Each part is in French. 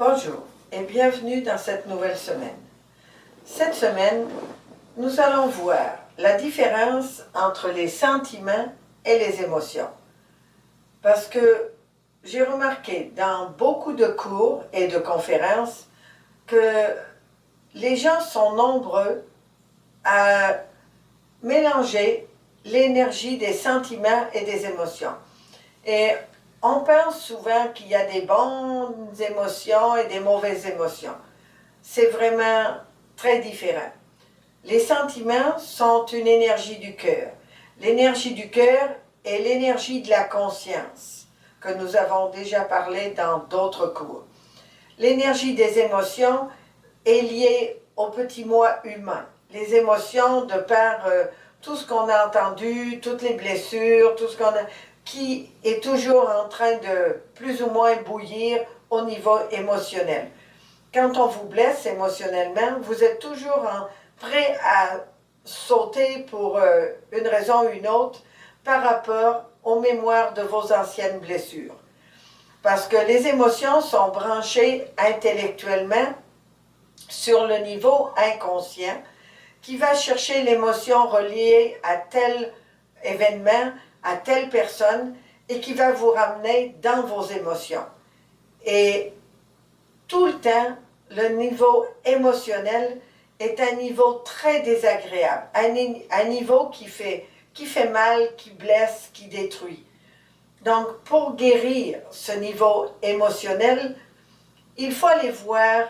Bonjour et bienvenue dans cette nouvelle semaine. Cette semaine, nous allons voir la différence entre les sentiments et les émotions. Parce que j'ai remarqué dans beaucoup de cours et de conférences que les gens sont nombreux à mélanger l'énergie des sentiments et des émotions. Et on pense souvent qu'il y a des bonnes émotions et des mauvaises émotions. C'est vraiment très différent. Les sentiments sont une énergie du cœur. L'énergie du cœur est l'énergie de la conscience, que nous avons déjà parlé dans d'autres cours. L'énergie des émotions est liée au petit moi humain. Les émotions, de par tout ce qu'on a entendu, toutes les blessures, tout ce qu'on a, qui est toujours en train de plus ou moins bouillir au niveau émotionnel. Quand on vous blesse émotionnellement, vous êtes toujours prêt à sauter pour une raison ou une autre par rapport aux mémoires de vos anciennes blessures. Parce que les émotions sont branchées intellectuellement sur le niveau inconscient qui va chercher l'émotion reliée à tel événement, à telle personne, et qui va vous ramener dans vos émotions. Et tout le temps, le niveau émotionnel est un niveau très désagréable, un niveau qui fait mal, qui blesse, qui détruit. Donc, pour guérir ce niveau émotionnel, il faut aller voir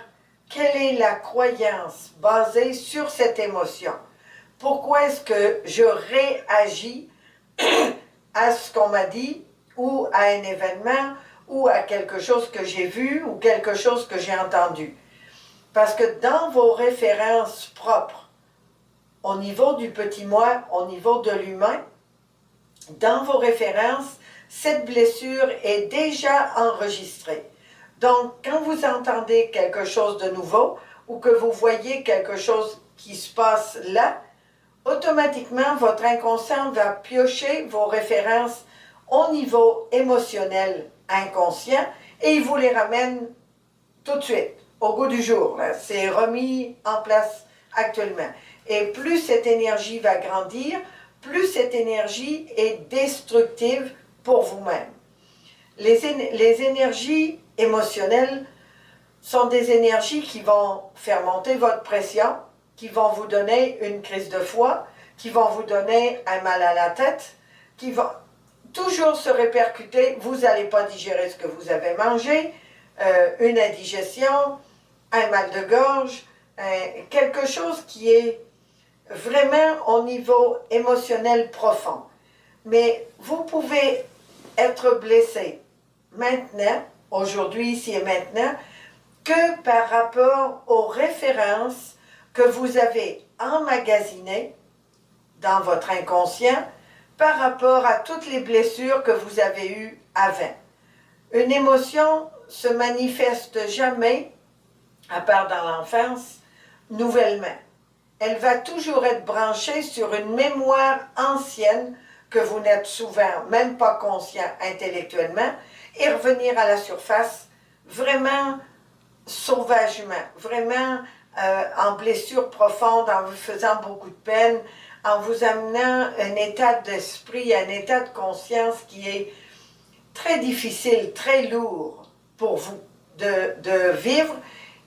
quelle est la croyance basée sur cette émotion. Pourquoi est-ce que je réagis à ce qu'on m'a dit, ou à un événement, ou à quelque chose que j'ai vu, ou quelque chose que j'ai entendu. Parce que dans vos références propres, au niveau du petit moi, au niveau de l'humain, dans vos références, cette blessure est déjà enregistrée. Donc, quand vous entendez quelque chose de nouveau, ou que vous voyez quelque chose qui se passe là, automatiquement, votre inconscient va piocher vos références au niveau émotionnel inconscient et il vous les ramène tout de suite, au goût du jour. C'est remis en place actuellement. Et plus cette énergie va grandir, plus cette énergie est destructive pour vous-même. Les énergies émotionnelles sont des énergies qui vont faire monter votre pression, qui vont vous donner une crise de foie, qui vont vous donner un mal à la tête, qui vont toujours se répercuter. Vous n'allez pas digérer ce que vous avez mangé, une indigestion, un mal de gorge, quelque chose qui est vraiment au niveau émotionnel profond. Mais vous pouvez être blessé maintenant, aujourd'hui, ici et maintenant, que par rapport aux références que vous avez emmagasinées dans votre inconscient par rapport à toutes les blessures que vous avez eues avant. Une émotion se manifeste jamais, à part dans l'enfance, nouvellement. Elle va toujours être branchée sur une mémoire ancienne que vous n'êtes souvent même pas conscient intellectuellement et revenir à la surface vraiment sauvagement, vraiment en blessure profonde, en vous faisant beaucoup de peine, en vous amenant un état d'esprit, un état de conscience qui est très difficile, très lourd pour vous de vivre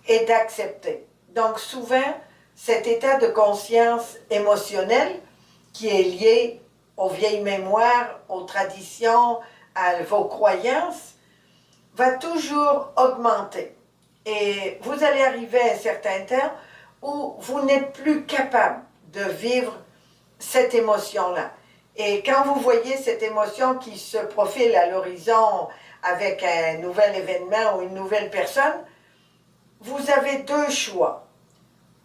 et d'accepter. Donc souvent, cet état de conscience émotionnelle qui est lié aux vieilles mémoires, aux traditions, à vos croyances, va toujours augmenter. Et vous allez arriver à un certain temps où vous n'êtes plus capable de vivre cette émotion-là. Et quand vous voyez cette émotion qui se profile à l'horizon avec un nouvel événement ou une nouvelle personne, vous avez deux choix.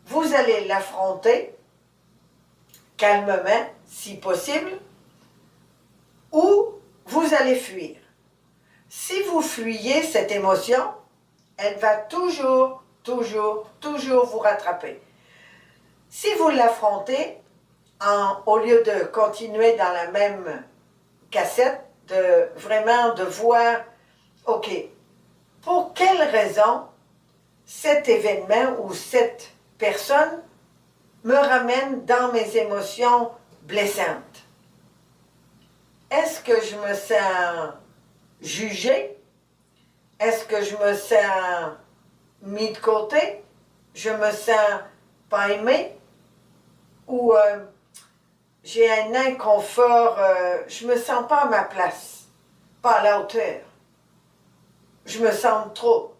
Vous allez l'affronter calmement, si possible, ou vous allez fuir. Si vous fuyez cette émotion, elle va toujours vous rattraper. Si vous l'affrontez, au lieu de continuer dans la même cassette, de vraiment de voir, ok, pour quelle raison cet événement ou cette personne me ramène dans mes émotions blessantes? Est-ce que je me sens jugée? Est-ce que je me sens mis de côté? Je me sens pas aimée? Ou j'ai un inconfort, je me sens pas à ma place, pas à la hauteur. Je me sens trop,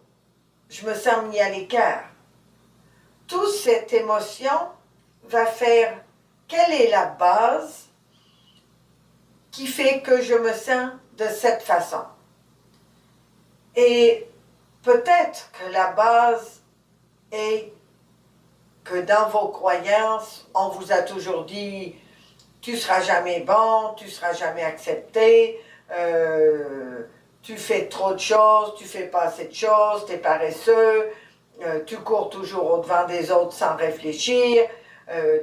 je me sens mis à l'écart. Toute cette émotion va faire quelle est la base qui fait que je me sens de cette façon. Et peut-être que la base est que dans vos croyances, on vous a toujours dit « tu ne seras jamais bon, tu ne seras jamais accepté, tu fais trop de choses, tu ne fais pas assez de choses, tu es paresseux, tu cours toujours au-devant des autres sans réfléchir,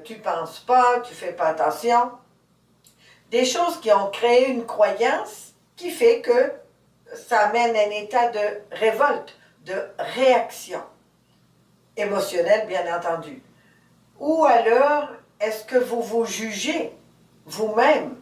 tu ne penses pas, tu ne fais pas attention. » Des choses qui ont créé une croyance qui fait que ça amène un état de révolte, de réaction émotionnelle, bien entendu. Ou alors, est-ce que vous vous jugez vous-même?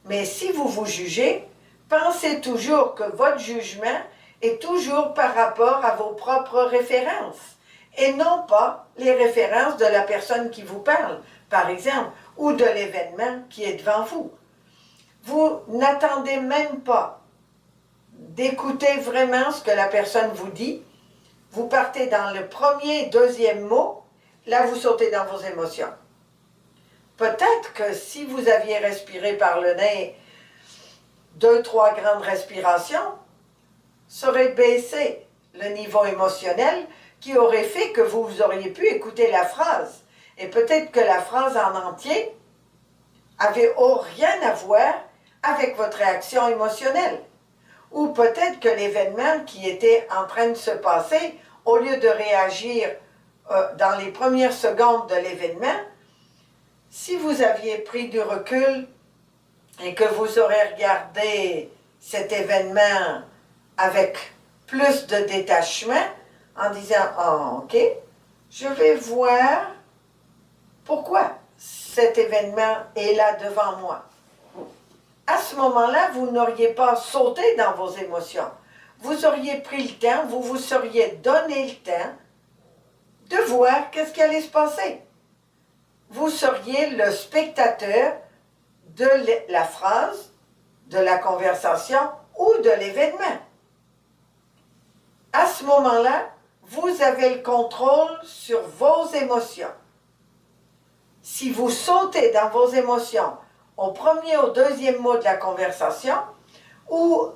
Mais si vous vous jugez, pensez toujours que votre jugement est toujours par rapport à vos propres références et non pas les références de la personne qui vous parle, par exemple, ou de l'événement qui est devant vous. Vous n'attendez même pas d'écouter vraiment ce que la personne vous dit. Vous partez dans le premier, deuxième mot, là vous sautez dans vos émotions. Peut-être que si vous aviez respiré par le nez 2, 3 grandes respirations, ça aurait baissé le niveau émotionnel qui aurait fait que vous auriez pu écouter la phrase. Et peut-être que la phrase en entier avait rien à voir avec votre réaction émotionnelle. Ou peut-être que l'événement qui était en train de se passer, au lieu de réagir dans les premières secondes de l'événement, si vous aviez pris du recul et que vous aurez regardé cet événement avec plus de détachement, en disant « Ah, ok, je vais voir pourquoi cet événement est là devant moi. » À ce moment-là, vous n'auriez pas sauté dans vos émotions. Vous auriez pris le temps, vous vous seriez donné le temps de voir qu'est-ce qui allait se passer. Vous seriez le spectateur de la phrase, de la conversation ou de l'événement. À ce moment-là, vous avez le contrôle sur vos émotions. Si vous sautez dans vos émotions au premier ou deuxième mot de la conversation ou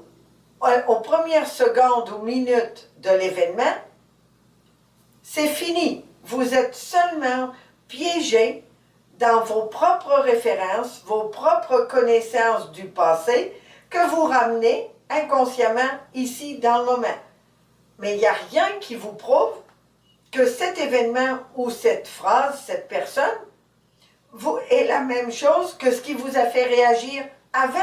aux premières secondes ou minutes de l'événement, c'est fini. Vous êtes seulement piégé dans vos propres références, vos propres connaissances du passé que vous ramenez inconsciemment ici dans le moment. Mais il n'y a rien qui vous prouve que cet événement ou cette phrase, cette personne, est la même chose que ce qui vous a fait réagir avant.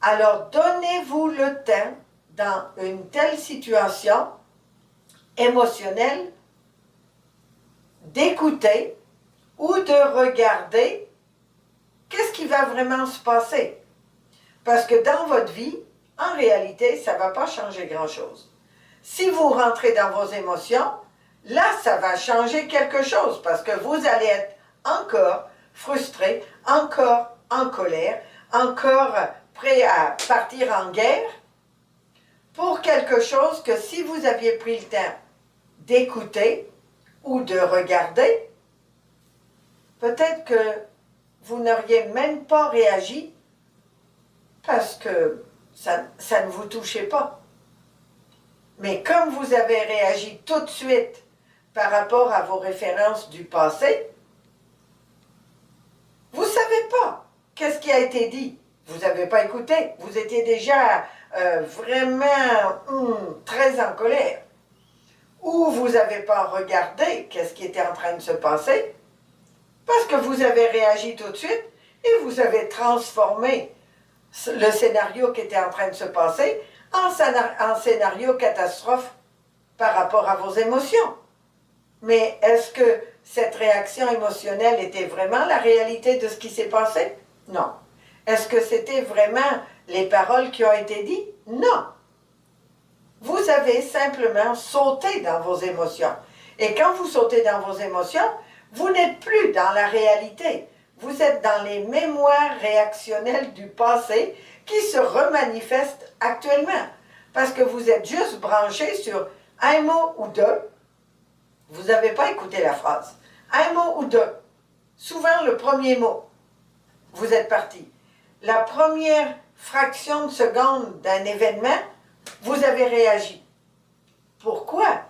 Alors, donnez-vous le temps, dans une telle situation émotionnelle, d'écouter ou de regarder qu'est-ce qui va vraiment se passer. Parce que dans votre vie, en réalité, ça ne va pas changer grand-chose. Si vous rentrez dans vos émotions, là, ça va changer quelque chose parce que vous allez être encore frustré, encore en colère, encore prêt à partir en guerre pour quelque chose que si vous aviez pris le temps d'écouter ou de regarder, peut-être que vous n'auriez même pas réagi parce que ça ne vous touchait pas. Mais comme vous avez réagi tout de suite par rapport à vos références du passé, vous ne savez pas qu'est-ce qui a été dit. Vous n'avez pas écouté. Vous étiez déjà vraiment très en colère. Ou vous n'avez pas regardé qu'est-ce qui était en train de se passer parce que vous avez réagi tout de suite et vous avez transformé le scénario qui était en train de se passer en scénario catastrophe par rapport à vos émotions. Mais est-ce que cette réaction émotionnelle était vraiment la réalité de ce qui s'est passé? Non. Est-ce que c'était vraiment les paroles qui ont été dites? Non. Vous avez simplement sauté dans vos émotions. Et quand vous sautez dans vos émotions, vous n'êtes plus dans la réalité. Vous êtes dans les mémoires réactionnelles du passé qui se remanifestent actuellement. Parce que vous êtes juste branché sur un mot ou deux. Vous n'avez pas écouté la phrase. Un mot ou deux. Souvent le premier mot. Vous êtes parti. La première fraction de seconde d'un événement, vous avez réagi. Pourquoi?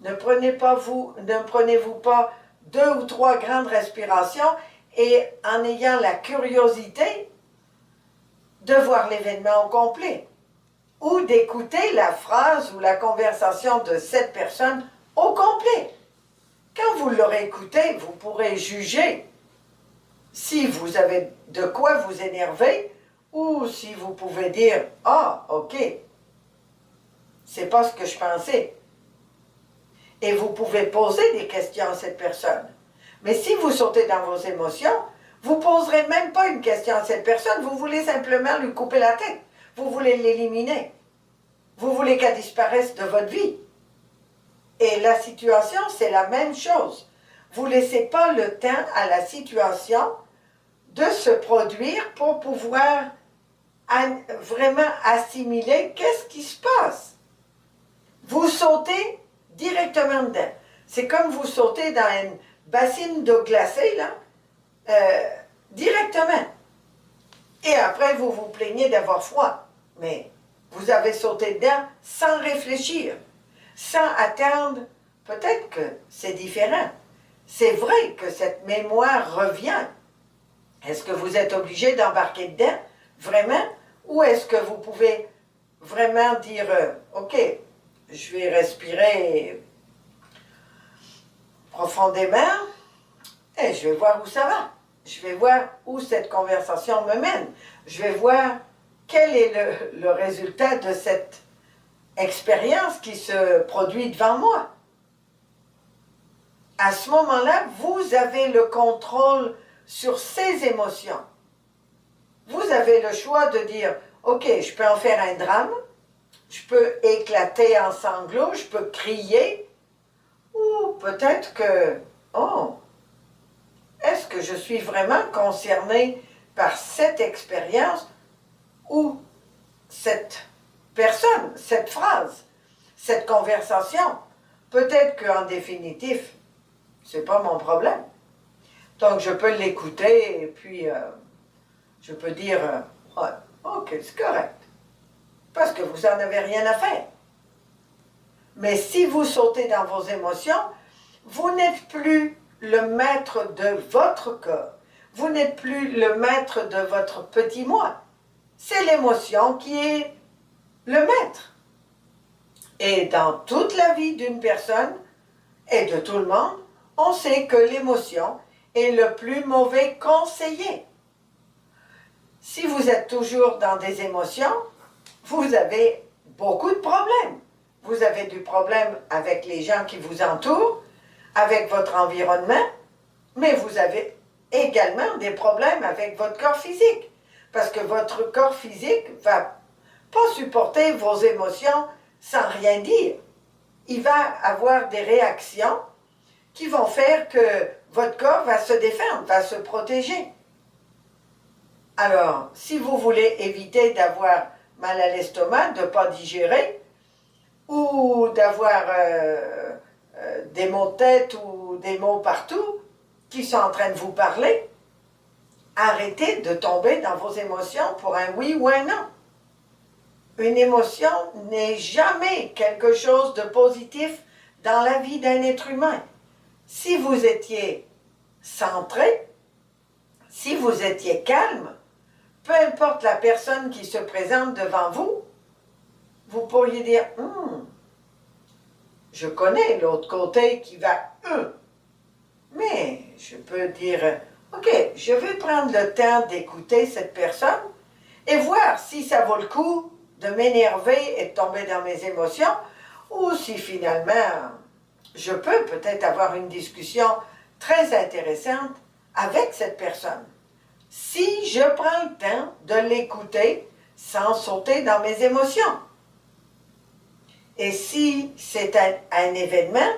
Ne prenez-vous pas 2 ou 3 grandes respirations et en ayant la curiosité de voir l'événement au complet ou d'écouter la phrase ou la conversation de cette personne au complet. Quand vous l'aurez écouté, vous pourrez juger si vous avez de quoi vous énerver ou si vous pouvez dire « Ah, ok, c'est pas ce que je pensais ». Et vous pouvez poser des questions à cette personne. Mais si vous sautez dans vos émotions, vous ne poserez même pas une question à cette personne, vous voulez simplement lui couper la tête. Vous voulez l'éliminer. Vous voulez qu'elle disparaisse de votre vie. Et la situation, c'est la même chose. Vous ne laissez pas le temps à la situation de se produire pour pouvoir vraiment assimiler qu'est-ce qui se passe. Vous sautez directement dedans. C'est comme vous sautez dans une bassine d'eau glacée, là, directement. Et après, vous vous plaignez d'avoir froid. Mais vous avez sauté dedans sans réfléchir, sans attendre. Peut-être que c'est différent. C'est vrai que cette mémoire revient. Est-ce que vous êtes obligé d'embarquer dedans, vraiment? Ou est-ce que vous pouvez vraiment dire, OK, je vais respirer profondément et je vais voir où ça va. Je vais voir où cette conversation me mène. Je vais voir quel est le résultat de cette expérience qui se produit devant moi. À ce moment-là, vous avez le contrôle sur ces émotions. Vous avez le choix de dire, OK, je peux en faire un drame, je peux éclater en sanglots, je peux crier, ou peut-être que, oh, est-ce que je suis vraiment concerné par cette expérience ou cette personne, cette phrase, cette conversation? Peut-être qu'en définitif, c'est pas mon problème. Donc je peux l'écouter et puis je peux dire, ouais, ok, c'est correct. Parce que vous n'en avez rien à faire. Mais si vous sautez dans vos émotions, vous n'êtes plus le maître de votre corps. Vous n'êtes plus le maître de votre petit moi. C'est l'émotion qui est le maître. Et dans toute la vie d'une personne et de tout le monde, on sait que l'émotion est le plus mauvais conseiller. Si vous êtes toujours dans des émotions, vous avez beaucoup de problèmes. Vous avez du problème avec les gens qui vous entourent, avec votre environnement, mais vous avez également des problèmes avec votre corps physique. Parce que votre corps physique ne va pas supporter vos émotions sans rien dire. Il va avoir des réactions qui vont faire que votre corps va se défendre, va se protéger. Alors, si vous voulez éviter d'avoir mal à l'estomac, de ne pas digérer, ou d'avoir des maux de tête ou des maux partout qui sont en train de vous parler, arrêtez de tomber dans vos émotions pour un oui ou un non. Une émotion n'est jamais quelque chose de positif dans la vie d'un être humain. Si vous étiez centré, si vous étiez calme, peu importe la personne qui se présente devant vous, vous pourriez dire « je connais l'autre côté qui va mais je peux dire « ok, je vais prendre le temps d'écouter cette personne et voir si ça vaut le coup de m'énerver et de tomber dans mes émotions ou si finalement je peux peut-être avoir une discussion très intéressante avec cette personne. Si je prends le temps de l'écouter sans sauter dans mes émotions. Et si c'est un événement,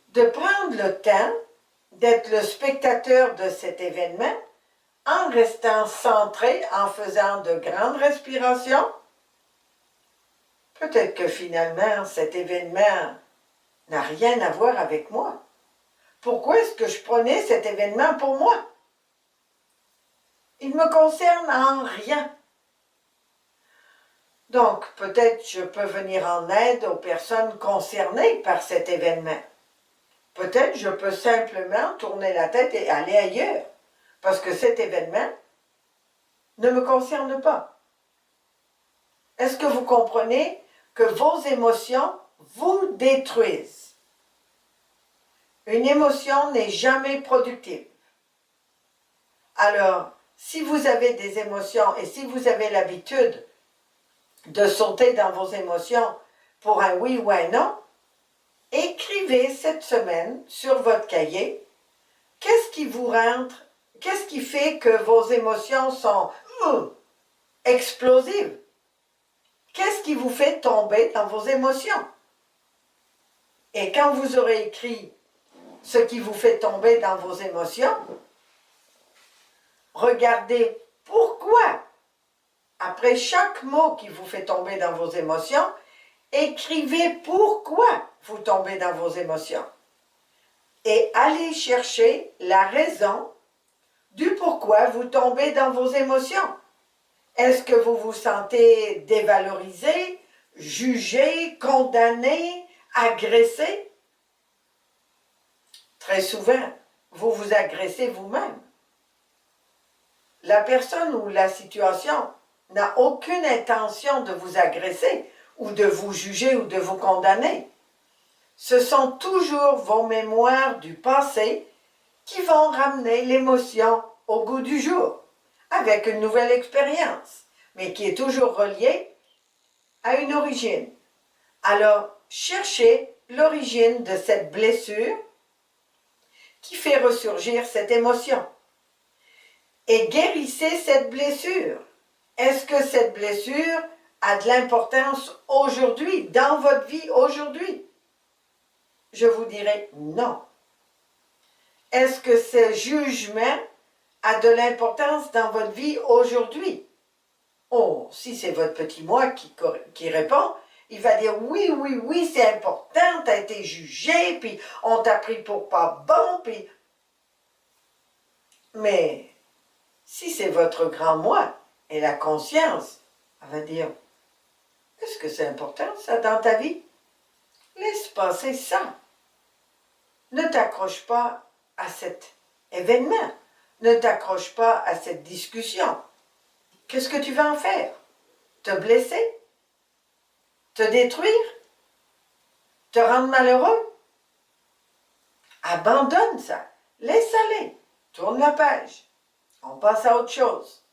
de prendre le temps d'être le spectateur de cet événement en restant centré, en faisant de grandes respirations. Peut-être que finalement, cet événement n'a rien à voir avec moi. Pourquoi est-ce que je prenais cet événement pour moi? Il ne me concerne en rien. Donc, peut-être je peux venir en aide aux personnes concernées par cet événement. Peut-être je peux simplement tourner la tête et aller ailleurs, parce que cet événement ne me concerne pas. Est-ce que vous comprenez que vos émotions vous détruisent? Une émotion n'est jamais productive. Alors, si vous avez des émotions et si vous avez l'habitude de sauter dans vos émotions pour un oui ou un non, écrivez cette semaine sur votre cahier qu'est-ce qui vous rentre, qu'est-ce qui fait que vos émotions sont explosives. Qu'est-ce qui vous fait tomber dans vos émotions? Et quand vous aurez écrit ce qui vous fait tomber dans vos émotions, regardez pourquoi. Après chaque mot qui vous fait tomber dans vos émotions, écrivez pourquoi vous tombez dans vos émotions. Et allez chercher la raison du pourquoi vous tombez dans vos émotions. Est-ce que vous vous sentez dévalorisé, jugé, condamné, agressé? Très souvent, vous vous agressez vous-même. La personne ou la situation n'a aucune intention de vous agresser ou de vous juger ou de vous condamner. Ce sont toujours vos mémoires du passé qui vont ramener l'émotion au goût du jour, avec une nouvelle expérience, mais qui est toujours reliée à une origine. Alors, cherchez l'origine de cette blessure qui fait ressurgir cette émotion. Et guérissez cette blessure. Est-ce que cette blessure a de l'importance aujourd'hui, dans votre vie aujourd'hui? Je vous dirais non. Est-ce que ce jugement a de l'importance dans votre vie aujourd'hui? Oh, si c'est votre petit moi qui répond, il va dire oui, oui, oui, c'est important, tu as été jugé, puis on t'a pris pour pas bon, puis... Mais si c'est votre grand moi et la conscience, elle va dire, est-ce que c'est important ça dans ta vie? Laisse passer ça. Ne t'accroche pas à cet événement. Ne t'accroche pas à cette discussion. Qu'est-ce que tu vas en faire? Te blesser? Te détruire? Te rendre malheureux? Abandonne ça. Laisse aller. Tourne la page. On passe à autre chose.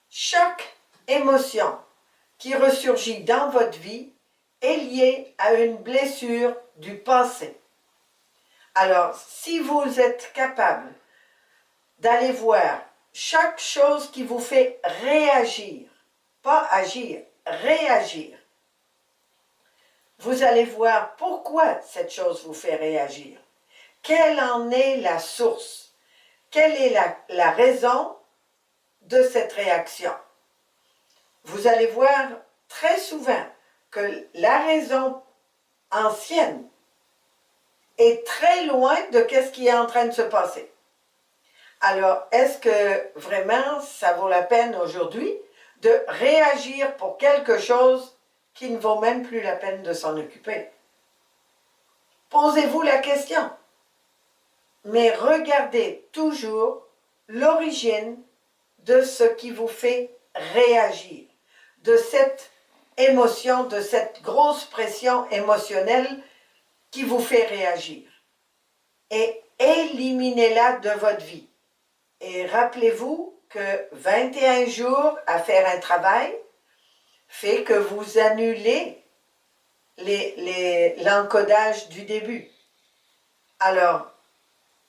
Chaque émotion qui ressurgit dans votre vie est liée à une blessure du passé. Alors, si vous êtes capable d'aller voir chaque chose qui vous fait réagir, pas agir, réagir, vous allez voir pourquoi cette chose vous fait réagir. Quelle en est la source? Quelle est la raison de cette réaction? Vous allez voir très souvent que la raison ancienne est très loin de ce qui est en train de se passer. Alors, est-ce que vraiment ça vaut la peine aujourd'hui de réagir pour quelque chose qui ne vaut même plus la peine de s'en occuper? Posez-vous la question. Mais regardez toujours l'origine de ce qui vous fait réagir, de cette émotion, de cette grosse pression émotionnelle qui vous fait réagir. Et éliminez-la de votre vie. Et rappelez-vous que 21 jours à faire un travail fait que vous annulez l'encodage du début. Alors,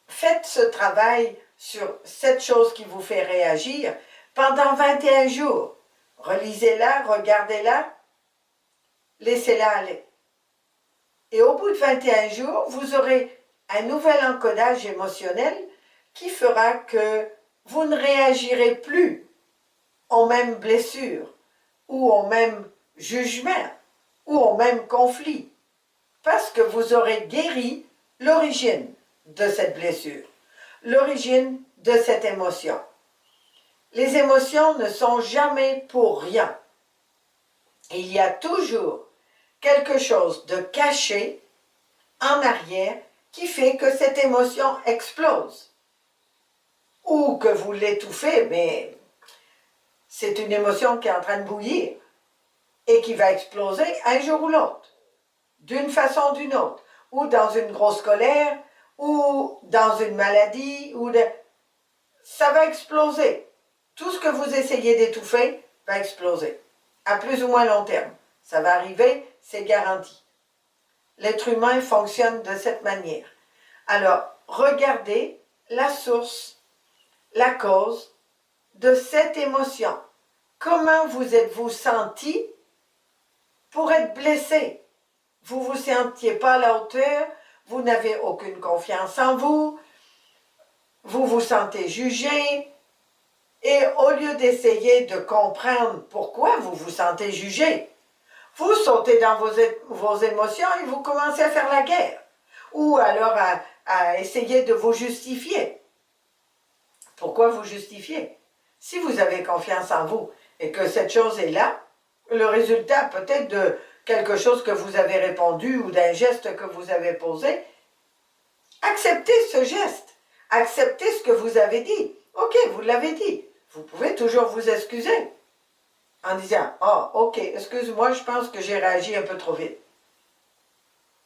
faites ce travail sur cette chose qui vous fait réagir pendant 21 jours. Relisez-la, regardez-la, laissez-la aller. Et au bout de 21 jours, vous aurez un nouvel encodage émotionnel qui fera que vous ne réagirez plus aux mêmes blessures ou aux mêmes jugements ou aux mêmes conflits parce que vous aurez guéri l'origine de cette blessure, l'origine de cette émotion. Les émotions ne sont jamais pour rien. Il y a toujours quelque chose de caché en arrière qui fait que cette émotion explose. Ou que vous l'étouffez, mais c'est une émotion qui est en train de bouillir et qui va exploser un jour ou l'autre, d'une façon ou d'une autre, ou dans une grosse colère, ou dans une maladie, ça va exploser. Tout ce que vous essayez d'étouffer va exploser, à plus ou moins long terme. Ça va arriver, c'est garanti. L'être humain fonctionne de cette manière. Alors, regardez la source, la cause de cette émotion. Comment vous êtes-vous senti pour être blessé? Vous ne vous sentiez pas à la hauteur, vous n'avez aucune confiance en vous, vous vous sentez jugé, et au lieu d'essayer de comprendre pourquoi vous vous sentez jugé, vous sautez dans vos émotions et vous commencez à faire la guerre, ou alors à essayer de vous justifier. Pourquoi vous justifier? Si vous avez confiance en vous et que cette chose est là, le résultat peut-être de quelque chose que vous avez répondu ou d'un geste que vous avez posé, acceptez ce geste, acceptez ce que vous avez dit. Ok, vous l'avez dit, vous pouvez toujours vous excuser en disant « Ah, ok, excuse-moi, je pense que j'ai réagi un peu trop vite. »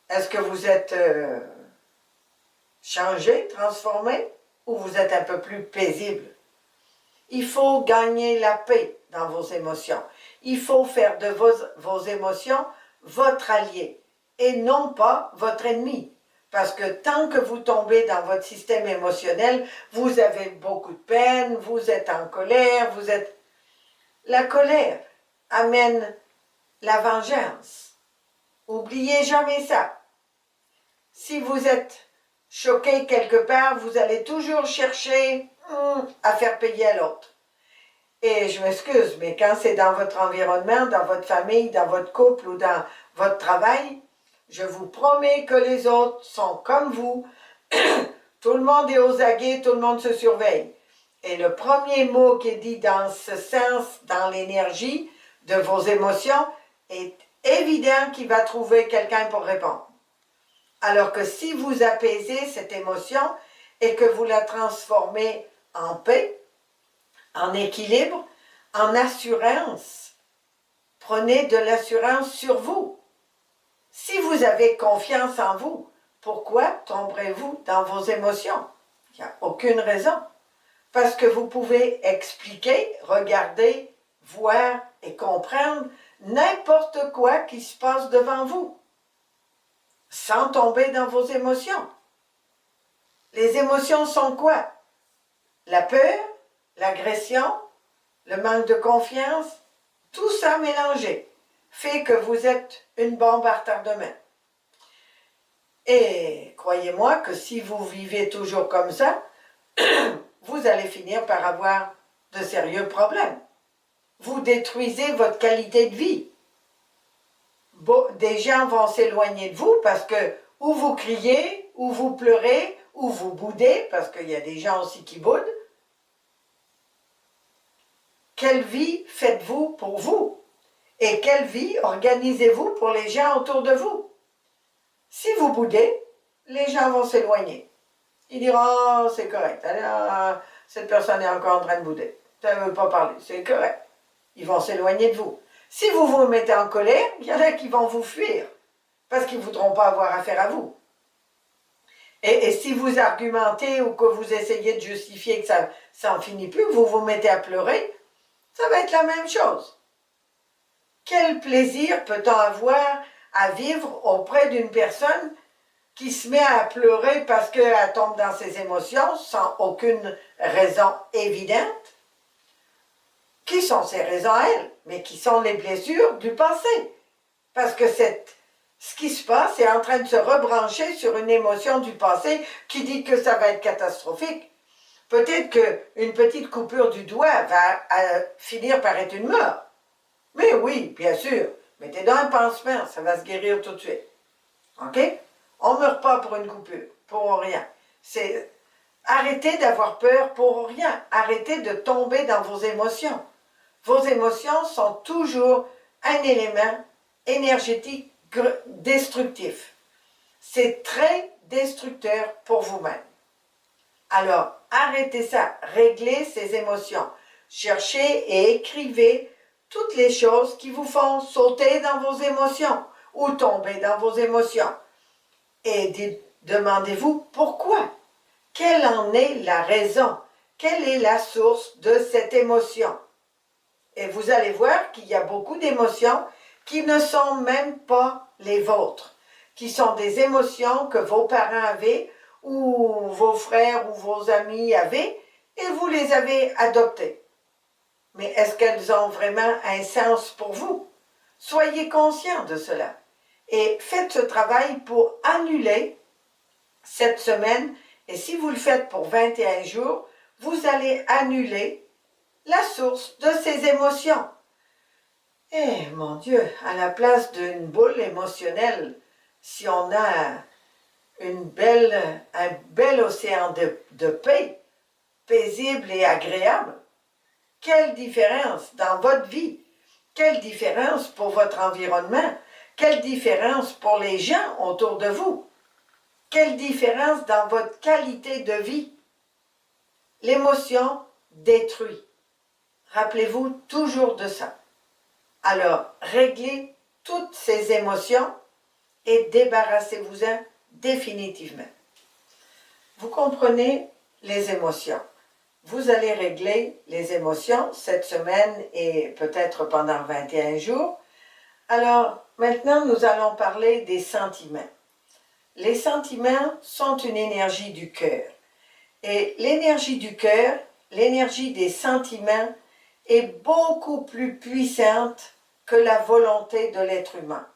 Est-ce que vous êtes changé, transformé, ou vous êtes un peu plus paisible? Il faut gagner la paix dans vos émotions. Il faut faire de vos émotions votre allié et non pas votre ennemi. Parce que tant que vous tombez dans votre système émotionnel, vous avez beaucoup de peine, vous êtes en colère, La colère amène la vengeance. Oubliez jamais ça. Si vous êtes choqué quelque part, vous allez toujours chercher à faire payer à l'autre. Et je m'excuse, mais quand c'est dans votre environnement, dans votre famille, dans votre couple ou dans votre travail, je vous promets que les autres sont comme vous. Tout le monde est aux aguets, tout le monde se surveille. Et le premier mot qui est dit dans ce sens, dans l'énergie de vos émotions, est évident qu'il va trouver quelqu'un pour répondre. Alors que si vous apaisez cette émotion et que vous la transformez en paix, en équilibre, en assurance, prenez de l'assurance sur vous. Si vous avez confiance en vous, pourquoi tomberez-vous dans vos émotions? Il n'y a aucune raison. Parce que vous pouvez expliquer, regarder, voir et comprendre n'importe quoi qui se passe devant vous, sans tomber dans vos émotions. Les émotions sont quoi? La peur, l'agression, le manque de confiance, tout ça mélangé fait que vous êtes une bombe à retardement. Et croyez-moi que si vous vivez toujours comme ça, vous allez finir par avoir de sérieux problèmes. Vous détruisez votre qualité de vie. Des gens vont s'éloigner de vous parce que ou vous criez, ou vous pleurez, ou vous boudez, parce qu'il y a des gens aussi qui boudent. Quelle vie faites-vous pour vous? Et quelle vie organisez-vous pour les gens autour de vous? Si vous boudez, les gens vont s'éloigner. Ils diront « Oh, c'est correct, alors, cette personne est encore en train de bouder. Ça ne veut pas parler, c'est correct. » Ils vont s'éloigner de vous. Si vous vous mettez en colère, il y en a qui vont vous fuir, parce qu'ils ne voudront pas avoir affaire à vous. Et si vous argumentez ou que vous essayez de justifier que ça n'en finit plus, vous vous mettez à pleurer, ça va être la même chose. Quel plaisir peut-on avoir à vivre auprès d'une personne qui se met à pleurer parce qu'elle tombe dans ses émotions sans aucune raison évidente? Qui sont ces raisons à elle? Mais qui sont les blessures du passé. Parce que ce qui se passe est en train de se rebrancher sur une émotion du passé qui dit que ça va être catastrophique. Peut-être qu'une petite coupure du doigt va finir par être une mort. Mais oui, bien sûr, mettez dans un pansement, ça va se guérir tout de suite. OK? On ne meurt pas pour une coupure, pour rien. Arrêtez d'avoir peur pour rien. Arrêtez de tomber dans vos émotions. Vos émotions sont toujours un élément énergétique destructif. C'est très destructeur pour vous-même. Alors, arrêtez ça. Réglez ces émotions. Cherchez et écrivez toutes les choses qui vous font sauter dans vos émotions ou tomber dans vos émotions. Et demandez-vous pourquoi. Quelle en est la raison? Quelle est la source de cette émotion? Et vous allez voir qu'il y a beaucoup d'émotions qui ne sont même pas les vôtres, qui sont des émotions que vos parents avaient ou vos frères ou vos amis avaient et vous les avez adoptées. Mais est-ce qu'elles ont vraiment un sens pour vous? Soyez conscient de cela et faites ce travail pour annuler cette semaine. Et si vous le faites pour 21 jours, vous allez annuler la source de ces émotions. Eh mon Dieu, à la place d'une boule émotionnelle, si on a un bel océan de paix, paisible et agréable, quelle différence dans votre vie, quelle différence pour votre environnement, quelle différence pour les gens autour de vous, quelle différence dans votre qualité de vie. L'émotion détruit. Rappelez-vous toujours de ça. Alors, réglez toutes ces émotions et débarrassez-vous-en définitivement. Vous comprenez les émotions. Vous allez régler les émotions cette semaine et peut-être pendant 21 jours. Alors, maintenant, nous allons parler des sentiments. Les sentiments sont une énergie du cœur. Et l'énergie du cœur, l'énergie des sentiments, est beaucoup plus puissante que la volonté de l'être humain.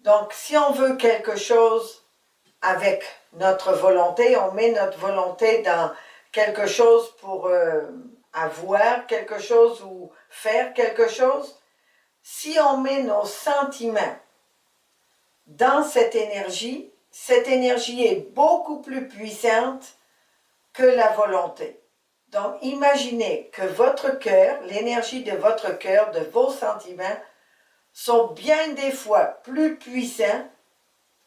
Donc, si on veut quelque chose avec notre volonté, on met notre volonté dans quelque chose pour avoir quelque chose ou faire quelque chose. Si on met nos sentiments dans cette énergie est beaucoup plus puissante que la volonté. Donc, imaginez que votre cœur, l'énergie de votre cœur, de vos sentiments, sont bien des fois plus puissants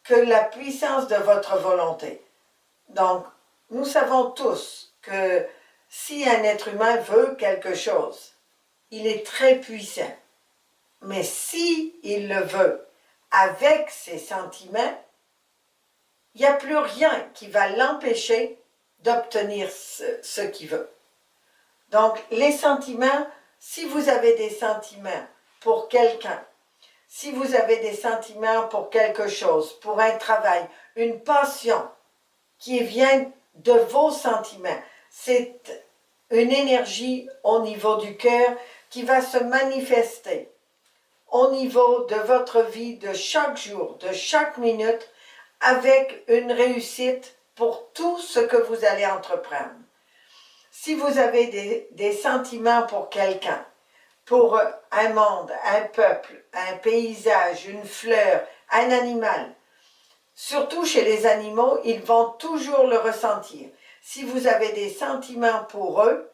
que la puissance de votre volonté. Donc, nous savons tous que si un être humain veut quelque chose, il est très puissant. Mais si il le veut avec ses sentiments, il n'y a plus rien qui va l'empêcher d'obtenir ce qu'il veut. Donc, les sentiments, si vous avez des sentiments pour quelqu'un, si vous avez des sentiments pour quelque chose, pour un travail, une passion qui vient de vos sentiments, c'est une énergie au niveau du cœur qui va se manifester au niveau de votre vie de chaque jour, de chaque minute, avec une réussite pour tout ce que vous allez entreprendre. Si vous avez des sentiments pour quelqu'un, pour un monde, un peuple, un paysage, une fleur, un animal, surtout chez les animaux, ils vont toujours le ressentir. Si vous avez des sentiments pour eux,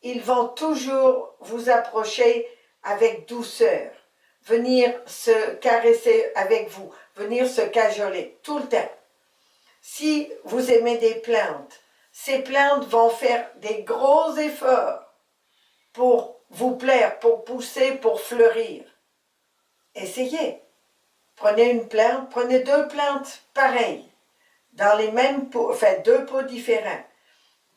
ils vont toujours vous approcher avec douceur, venir se caresser avec vous, venir se cajoler tout le temps. Si vous aimez des plantes, ces plantes vont faire des gros efforts pour vous plaire, pour pousser, pour fleurir. Essayez. Prenez une plante, prenez 2 plantes pareilles, dans les mêmes pots, enfin 2 pots différents.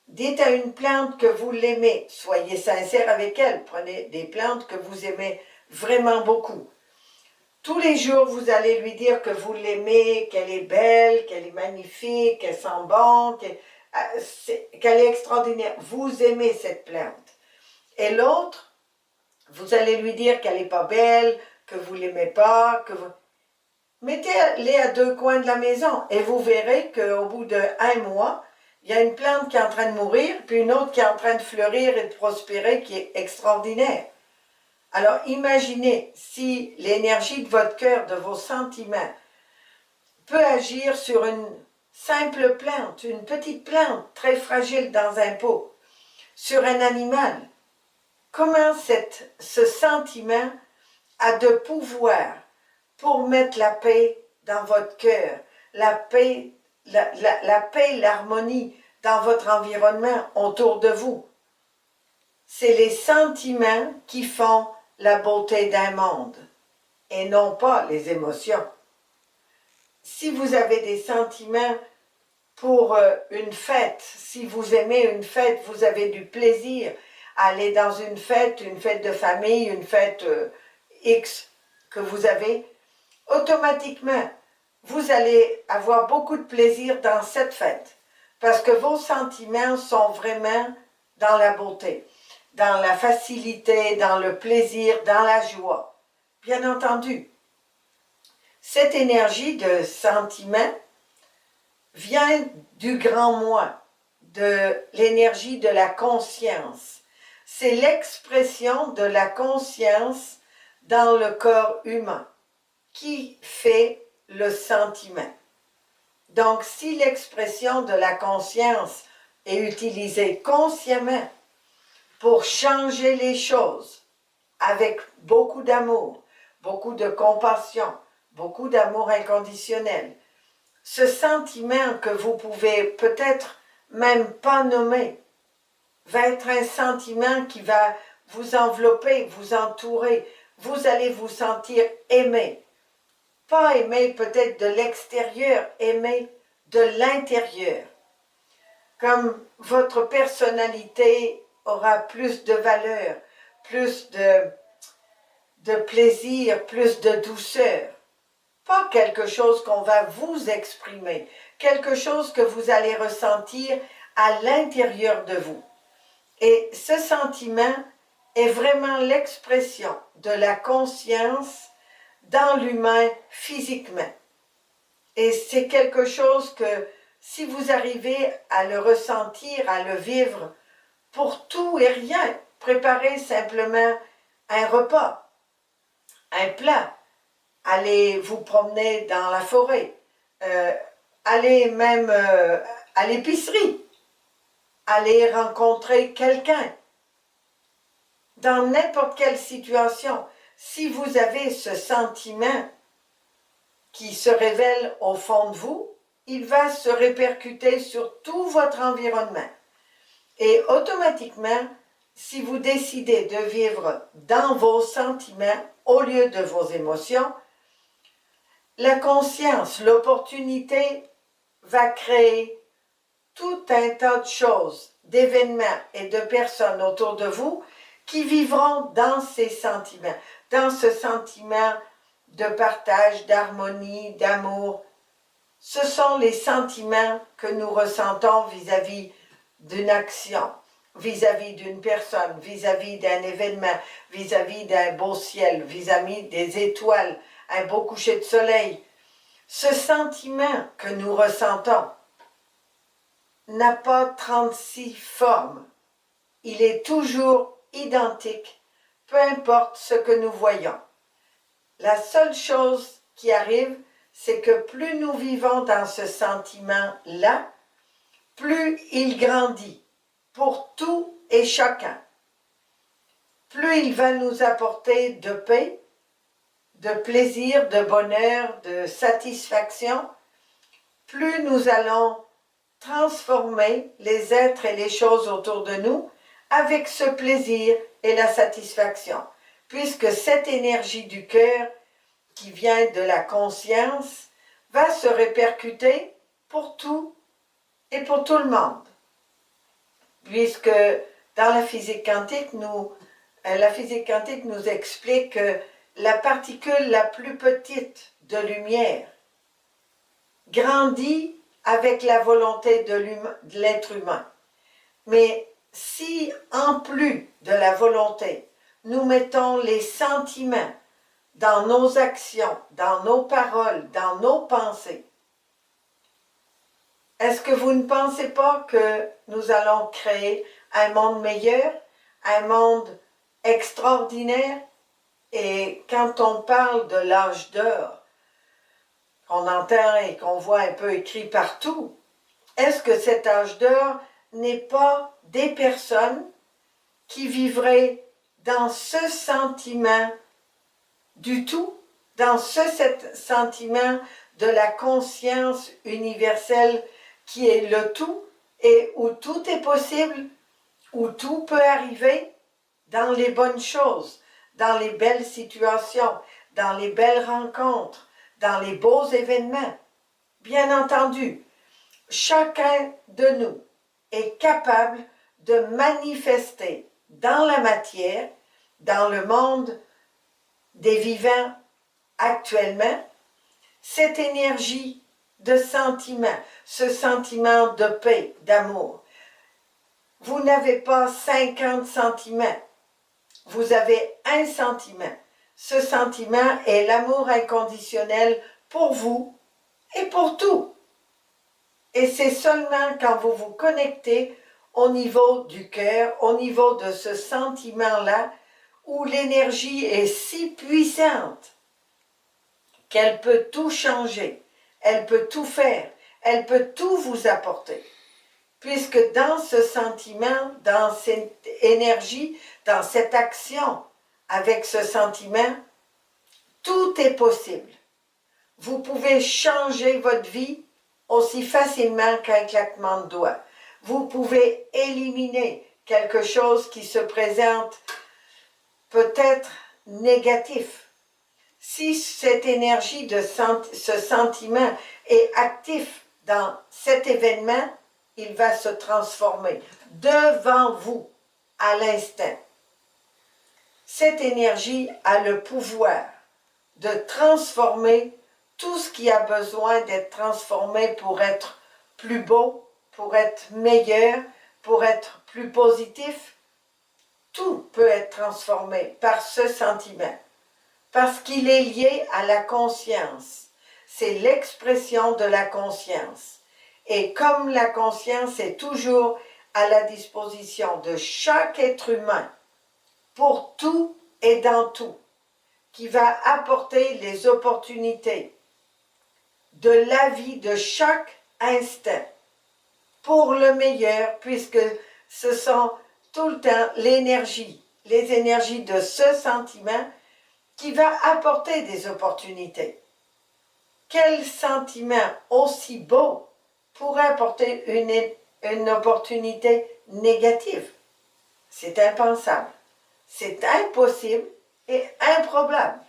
Dites à une plante que vous l'aimez, soyez sincère avec elle, prenez des plantes que vous aimez vraiment beaucoup. Tous les jours, vous allez lui dire que vous l'aimez, qu'elle est belle, qu'elle est magnifique, qu'elle sent bon, qu'elle est extraordinaire. Vous aimez cette plante. Et l'autre, vous allez lui dire qu'elle n'est pas belle, que vous ne l'aimez pas, que vous... Mettez-les à deux coins de la maison et vous verrez qu'au bout d'1 mois, il y a une plante qui est en train de mourir, puis une autre qui est en train de fleurir et de prospérer, qui est extraordinaire. Alors imaginez si l'énergie de votre cœur, de vos sentiments, peut agir sur une simple plante, une petite plante très fragile dans un pot, sur un animal. Comment ce sentiment a de pouvoir pour mettre la paix dans votre cœur, la paix, l'harmonie dans votre environnement autour de vous. C'est les sentiments qui font la beauté d'un monde et non pas les émotions. Si vous avez des sentiments pour une fête, si vous aimez une fête, vous avez du plaisir à aller dans une fête de famille, une fête X que vous avez, automatiquement, vous allez avoir beaucoup de plaisir dans cette fête parce que vos sentiments sont vraiment dans la beauté, dans la facilité, dans le plaisir, dans la joie. Bien entendu, cette énergie de sentiment vient du grand moi, de l'énergie de la conscience. C'est l'expression de la conscience dans le corps humain qui fait le sentiment. Donc, si l'expression de la conscience est utilisée consciemment pour changer les choses avec beaucoup d'amour, beaucoup de compassion, beaucoup d'amour inconditionnel, ce sentiment que vous pouvez peut-être même pas nommer va être un sentiment qui va vous envelopper, vous entourer. Vous allez vous sentir aimé. Pas aimé peut-être de l'extérieur, aimé de l'intérieur. Comme votre personnalité aura plus de valeur, plus de plaisir, plus de douceur. Pas quelque chose qu'on va vous exprimer, quelque chose que vous allez ressentir à l'intérieur de vous. Et ce sentiment est vraiment l'expression de la conscience dans l'humain physiquement. Et c'est quelque chose que si vous arrivez à le ressentir, à le vivre, pour tout et rien, préparez simplement un repas, un plat, allez vous promener dans la forêt, allez même à l'épicerie, allez rencontrer quelqu'un. Dans n'importe quelle situation, si vous avez ce sentiment qui se révèle au fond de vous, il va se répercuter sur tout votre environnement. Et automatiquement, si vous décidez de vivre dans vos sentiments au lieu de vos émotions, la conscience, l'opportunité va créer tout un tas de choses, d'événements et de personnes autour de vous qui vivront dans ces sentiments, dans ce sentiment de partage, d'harmonie, d'amour. Ce sont les sentiments que nous ressentons vis-à-vis d'une action, vis-à-vis d'une personne, vis-à-vis d'un événement, vis-à-vis d'un beau ciel, vis-à-vis des étoiles, un beau coucher de soleil. Ce sentiment que nous ressentons n'a pas 36 formes. Il est toujours identique, peu importe ce que nous voyons. La seule chose qui arrive, c'est que plus nous vivons dans ce sentiment-là, plus il grandit pour tout et chacun. Plus il va nous apporter de paix, de plaisir, de bonheur, de satisfaction, plus nous allons transformer les êtres et les choses autour de nous avec ce plaisir et la satisfaction, puisque cette énergie du cœur qui vient de la conscience va se répercuter pour tout et pour tout le monde. Puisque dans la physique quantique nous explique que la particule la plus petite de lumière, grandit avec la volonté de l'être humain. Mais si, en plus de la volonté, nous mettons les sentiments dans nos actions, dans nos paroles, dans nos pensées, est-ce que vous ne pensez pas que nous allons créer un monde meilleur, un monde extraordinaire? Et quand on parle de l'âge d'or, qu'on entend et qu'on voit un peu écrit partout, est-ce que cet âge d'or n'est pas des personnes qui vivraient dans ce sentiment du tout, dans ce sentiment de la conscience universelle qui est le tout et où tout est possible, où tout peut arriver dans les bonnes choses, dans les belles situations, dans les belles rencontres, dans les beaux événements. Bien entendu, chacun de nous est capable de manifester dans la matière, dans le monde des vivants actuellement, cette énergie de sentiment, ce sentiment de paix, d'amour. Vous n'avez pas 50 sentiments, vous avez un sentiment. Ce sentiment est l'amour inconditionnel pour vous et pour tout. Et c'est seulement quand vous vous connectez au niveau du cœur, au niveau de ce sentiment-là, où l'énergie est si puissante qu'elle peut tout changer, elle peut tout faire, elle peut tout vous apporter. Puisque dans ce sentiment, dans cette énergie, dans cette action, avec ce sentiment, tout est possible. Vous pouvez changer votre vie aussi facilement qu'un claquement de doigts. Vous pouvez éliminer quelque chose qui se présente peut-être négatif. Si cette énergie de ce sentiment est actif dans cet événement, il va se transformer devant vous à l'instant. Cette énergie a le pouvoir de transformer tout ce qui a besoin d'être transformé pour être plus beau, pour être meilleur, pour être plus positif. Tout peut être transformé par ce sentiment, parce qu'il est lié à la conscience. C'est l'expression de la conscience. Et comme la conscience est toujours à la disposition de chaque être humain, pour tout et dans tout, qui va apporter les opportunités de la vie de chaque instant, pour le meilleur, puisque ce sont tout le temps l'énergie, les énergies de ce sentiment qui va apporter des opportunités. Quel sentiment aussi beau pourrait apporter une opportunité négative? C'est impensable, c'est impossible et improbable.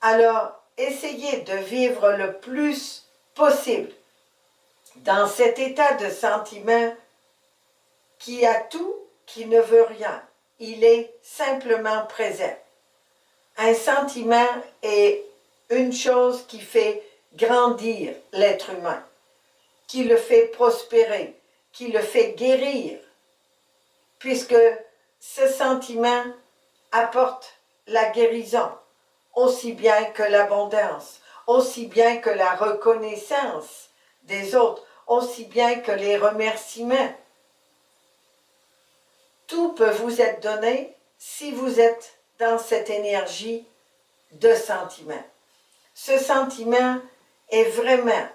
Alors, essayez de vivre le plus possible dans cet état de sentiment qui a tout, qui ne veut rien. Il est simplement présent. Un sentiment est une chose qui fait grandir l'être humain, qui le fait prospérer, qui le fait guérir, puisque ce sentiment apporte la guérison, aussi bien que l'abondance, aussi bien que la reconnaissance des autres, aussi bien que les remerciements. Tout peut vous être donné si vous êtes dans cette énergie de sentiment. Ce sentiment est vraiment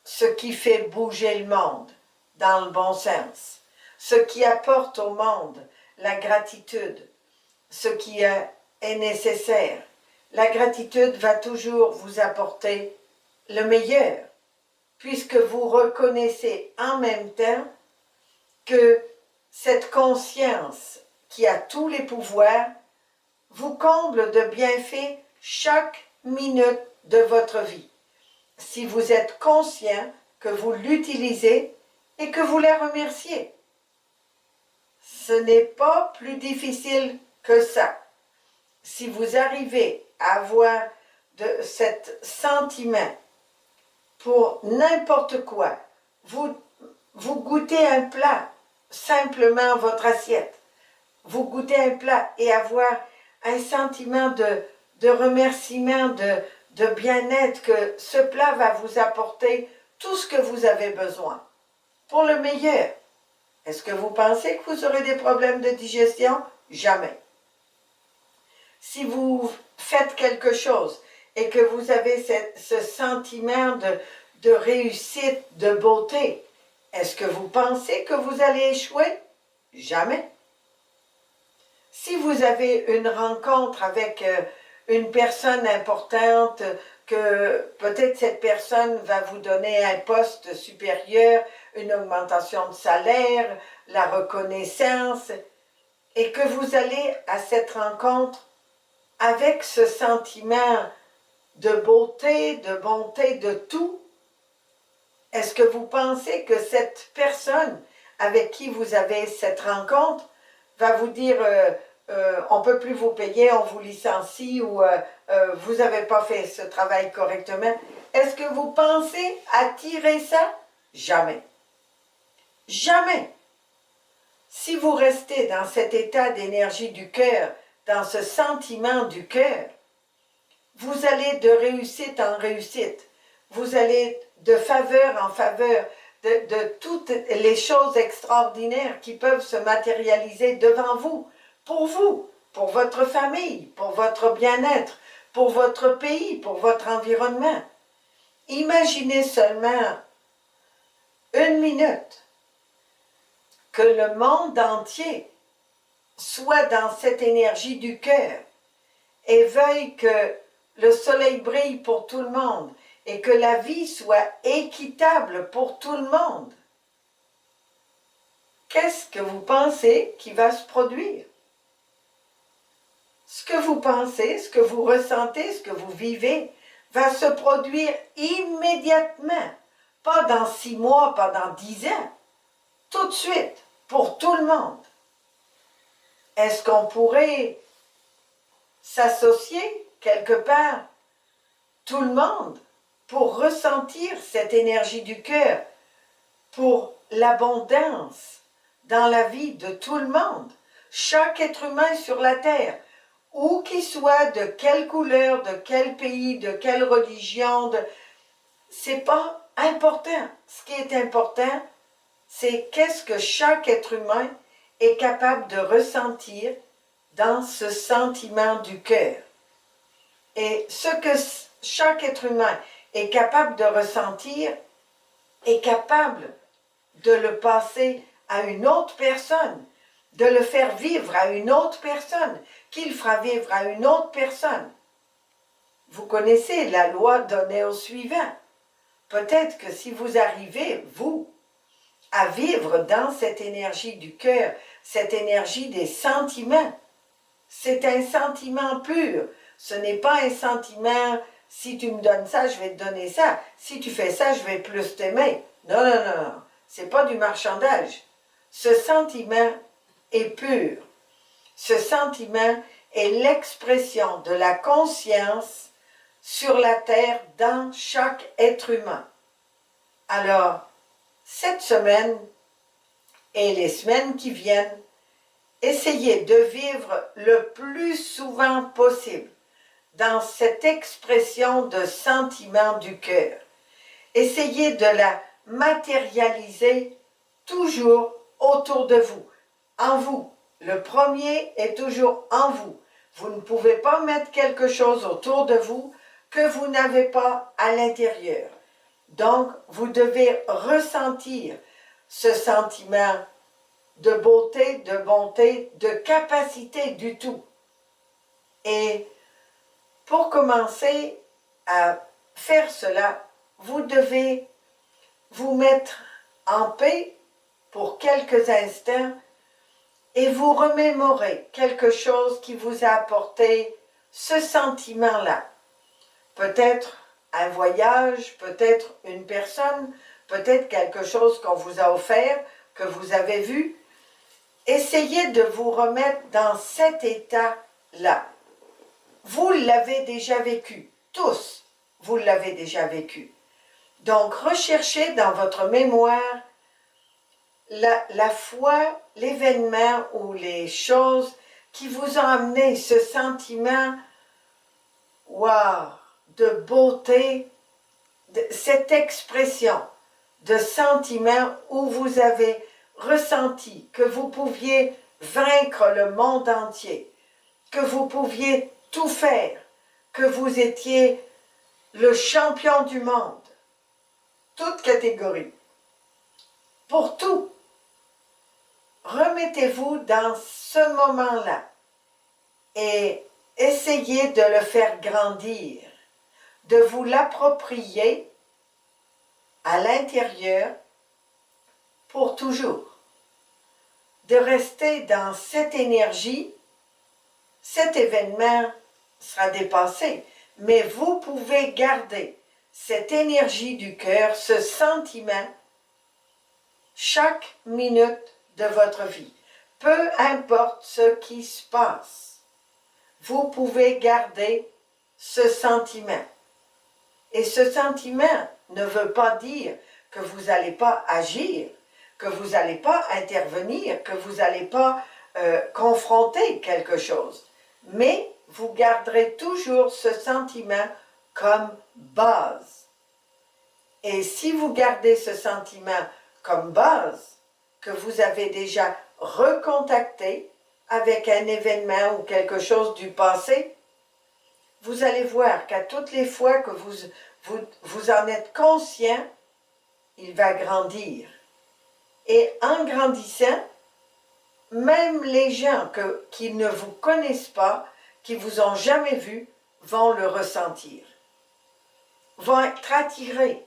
ce qui fait bouger le monde dans le bon sens, ce qui apporte au monde la gratitude, ce qui est nécessaire. La gratitude va toujours vous apporter le meilleur, puisque vous reconnaissez en même temps que cette conscience qui a tous les pouvoirs vous comble de bienfaits chaque minute de votre vie, si vous êtes conscient que vous l'utilisez et que vous la remerciez. Ce n'est pas plus difficile que ça. si vous arrivez à avoir de cet sentiment pour n'importe quoi, vous goûtez un plat, simplement votre assiette, vous goûtez un plat et avoir un sentiment de remerciement, de bien-être, que ce plat va vous apporter tout ce que vous avez besoin, pour le meilleur. Est-ce que vous pensez que vous aurez des problèmes de digestion? Jamais. Si vous faites quelque chose et que vous avez ce sentiment de réussite, de beauté, est-ce que vous pensez que vous allez échouer? Jamais. Si vous avez une rencontre avec une personne importante, que peut-être cette personne va vous donner un poste supérieur, une augmentation de salaire, la reconnaissance, et que vous allez à cette rencontre avec ce sentiment de beauté, de bonté, de tout, est-ce que vous pensez que cette personne avec qui vous avez cette rencontre va vous dire on ne peut plus vous payer, on vous licencie ou vous n'avez pas fait ce travail correctement? Est-ce que vous pensez attirer ça? Jamais. Jamais. Si vous restez dans cet état d'énergie du cœur, dans ce sentiment du cœur, vous allez de réussite en réussite. Vous allez de faveur en faveur de toutes les choses extraordinaires qui peuvent se matérialiser devant vous, pour votre famille, pour votre bien-être, pour votre pays, pour votre environnement. Imaginez seulement une minute que le monde entier soit dans cette énergie du cœur et veuille que le soleil brille pour tout le monde et que la vie soit équitable pour tout le monde. Qu'est-ce que vous pensez qui va se produire? Ce que vous pensez, ce que vous ressentez, ce que vous vivez, va se produire immédiatement. Pas dans 6 mois, pas dans 10 ans. Tout de suite, pour tout le monde. Est-ce qu'on pourrait s'associer quelque part, tout le monde, pour ressentir cette énergie du cœur, pour l'abondance dans la vie de tout le monde, chaque être humain sur la terre, où qu'il soit, de quelle couleur, de quel pays, de quelle religion, c'est pas important. Ce qui est important, c'est qu'est-ce que chaque être humain est capable de ressentir dans ce sentiment du cœur. Et ce que chaque être humain est capable de ressentir, est capable de le passer à une autre personne, de le faire vivre à une autre personne, qu'il fera vivre à une autre personne. Vous connaissez la loi donnée au suivant. Peut-être que si vous arrivez, vous, à vivre dans cette énergie du cœur, cette énergie des sentiments, c'est un sentiment pur. Ce n'est pas un sentiment, si tu me donnes ça, je vais te donner ça. Si tu fais ça, je vais plus t'aimer. Non, non, non, non. C'est pas du marchandage. Ce sentiment est pur. Ce sentiment est l'expression de la conscience sur la terre dans chaque être humain. Alors, cette semaine et les semaines qui viennent, essayez de vivre le plus souvent possible dans cette expression de sentiment du cœur. Essayez de la matérialiser toujours autour de vous, en vous. Le premier est toujours en vous. Vous ne pouvez pas mettre quelque chose autour de vous que vous n'avez pas à l'intérieur. Donc, vous devez ressentir ce sentiment de beauté, de bonté, de capacité du tout. Et pour commencer à faire cela, vous devez vous mettre en paix pour quelques instants et vous remémorer quelque chose qui vous a apporté ce sentiment-là. Peut-être un voyage, peut-être une personne, peut-être quelque chose qu'on vous a offert, que vous avez vu. Essayez de vous remettre dans cet état-là. vous l'avez déjà vécu, tous, vous l'avez déjà vécu. Donc, recherchez dans votre mémoire la fois, l'événement ou les choses qui vous ont amené ce sentiment, wow, de beauté, cette expression de sentiment où vous avez ressenti que vous pouviez vaincre le monde entier, que vous pouviez tout faire, que vous étiez le champion du monde, toute catégorie, pour tout. Remettez-vous dans ce moment-là et essayez de le faire grandir, de vous l'approprier à l'intérieur pour toujours, de rester dans cette énergie. Cet événement sera dépassé, mais vous pouvez garder cette énergie du cœur, ce sentiment, chaque minute de votre vie. Peu importe ce qui se passe, vous pouvez garder ce sentiment. Et ce sentiment ne veut pas dire que vous n'allez pas agir, que vous n'allez pas intervenir, que vous n'allez pas confronter quelque chose. Mais vous garderez toujours ce sentiment comme base. Et si vous gardez ce sentiment comme base, que vous avez déjà recontacté avec un événement ou quelque chose du passé, vous allez voir qu'à toutes les fois que vous en êtes conscient, il va grandir. Et en grandissant, même les gens qui ne vous connaissent pas, qui vous ont jamais vu, vont le ressentir. Vont être attirés,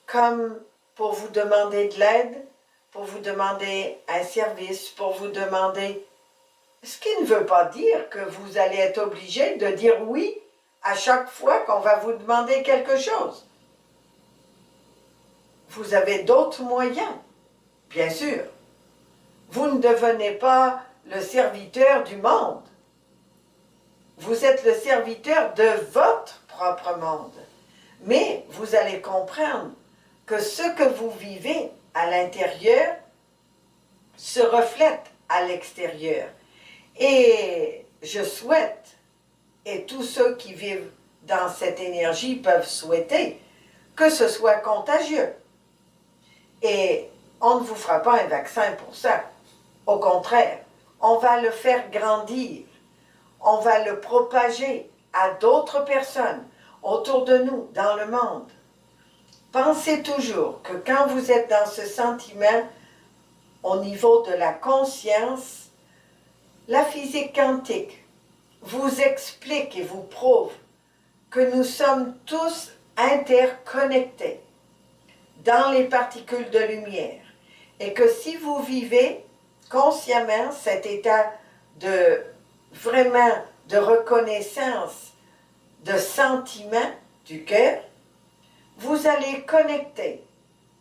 comme pour vous demander de l'aide, pour vous demander un service, pour vous demander... Ce qui ne veut pas dire que vous allez être obligé de dire oui à chaque fois qu'on va vous demander quelque chose. Vous avez d'autres moyens, bien sûr. Vous ne devenez pas le serviteur du monde. Vous êtes le serviteur de votre propre monde. Mais vous allez comprendre que ce que vous vivez à l'intérieur se reflète à l'extérieur. Et je souhaite, et tous ceux qui vivent dans cette énergie peuvent souhaiter, que ce soit contagieux. Et on ne vous fera pas un vaccin pour ça. Au contraire, on va le faire grandir. On va le propager à d'autres personnes autour de nous, dans le monde. Pensez toujours que quand vous êtes dans ce sentiment, au niveau de la conscience, la physique quantique vous explique et vous prouve que nous sommes tous interconnectés dans les particules de lumière et que si vous vivez consciemment cet état de vraiment de reconnaissance, de sentiment du cœur, vous allez connecter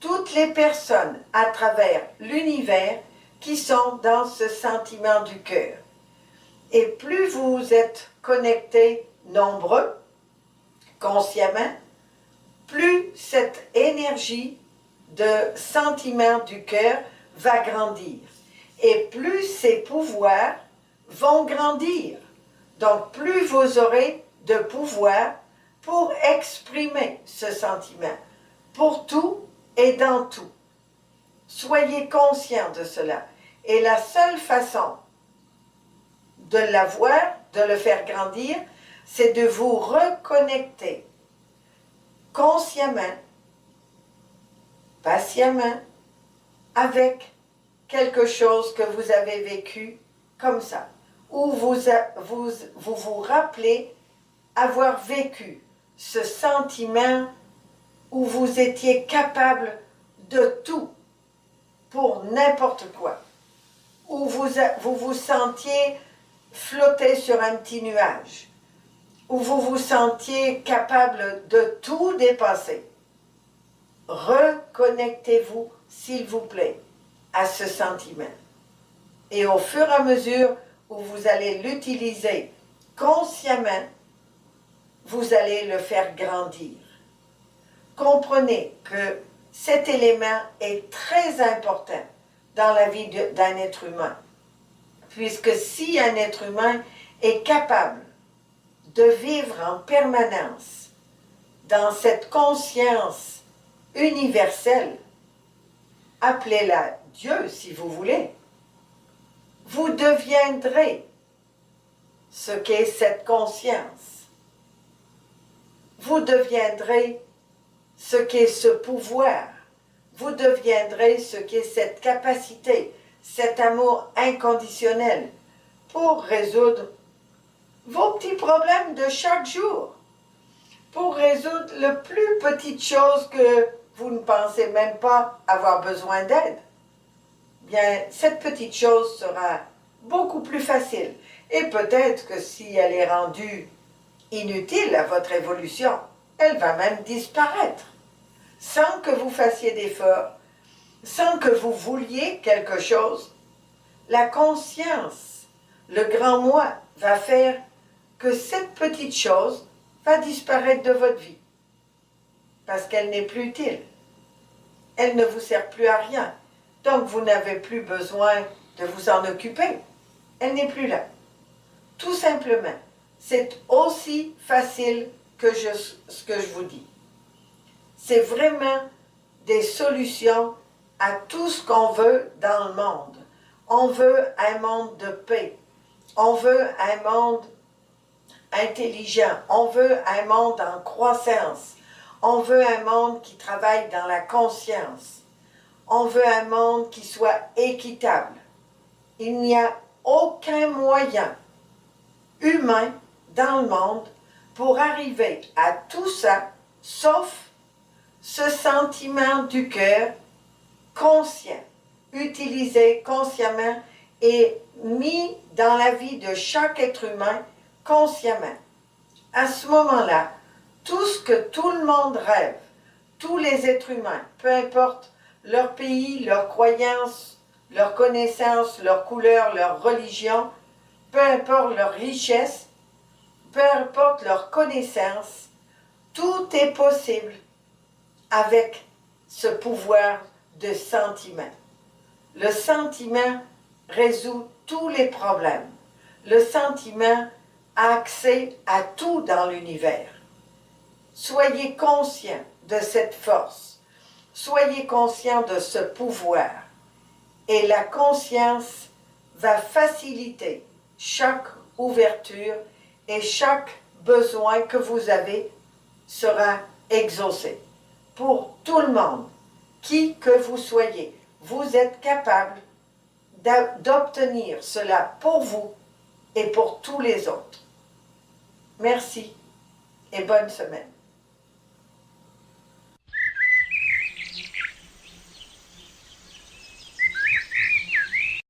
toutes les personnes à travers l'univers qui sont dans ce sentiment du cœur. Et plus vous êtes connectés nombreux, consciemment, plus cette énergie de sentiment du cœur va grandir. Et plus ces pouvoirs vont grandir. Donc plus vous aurez de pouvoir pour exprimer ce sentiment, pour tout et dans tout. Soyez conscients de cela. Et la seule façon de l'avoir, de le faire grandir, c'est de vous reconnecter consciemment, patiemment, avec quelque chose que vous avez vécu comme ça, où vous rappelez avoir vécu ce sentiment où vous étiez capable de tout pour n'importe quoi, où vous sentiez flotter sur un petit nuage, où vous vous sentiez capable de tout dépasser. Reconnectez-vous, s'il vous plaît, à ce sentiment. Et au fur et à mesure où vous allez l'utiliser consciemment, vous allez le faire grandir. Comprenez que cet élément est très important dans la vie d'un être humain, puisque si un être humain est capable de vivre en permanence dans cette conscience universelle, appelez-la Dieu si vous voulez, vous deviendrez ce qu'est cette conscience. Vous deviendrez ce qu'est ce pouvoir. Vous deviendrez ce qu'est cette capacité, cet amour inconditionnel pour résoudre vos petits problèmes de chaque jour, pour résoudre les plus petites choses que vous ne pensez même pas avoir besoin d'aide. Bien, cette petite chose sera beaucoup plus facile. Et peut-être que si elle est rendue inutile à votre évolution, elle va même disparaître, sans que vous fassiez d'efforts, sans que vous vouliez quelque chose. La conscience, le grand moi, va faire que cette petite chose va disparaître de votre vie, parce qu'elle n'est plus utile. Elle ne vous sert plus à rien, donc vous n'avez plus besoin de vous en occuper. Elle n'est plus là. Tout simplement, c'est aussi facile que ce que je vous dis. C'est vraiment des solutions à tout ce qu'on veut dans le monde. On veut un monde de paix. On veut un monde intelligent. On veut un monde en croissance. On veut un monde qui travaille dans la conscience. On veut un monde qui soit équitable. Il n'y a aucun moyen humain dans le monde pour arriver à tout ça, sauf ce sentiment du cœur conscient, utilisé consciemment et mis dans la vie de chaque être humain consciemment. À ce moment-là, tout ce que tout le monde rêve, tous les êtres humains, peu importe leur pays, leurs croyances, leurs connaissances, leur couleur, leur religion, peu importe leur richesse, peu importe leur connaissance, tout est possible avec ce pouvoir de sentiment. Le sentiment résout tous les problèmes. Le sentiment a accès à tout dans l'univers. Soyez conscient de cette force. Soyez conscient de ce pouvoir. Et la conscience va faciliter chaque ouverture et chaque besoin que vous avez sera exaucé. Pour tout le monde, qui que vous soyez, vous êtes capable d'obtenir cela pour vous et pour tous les autres. Merci et bonne semaine.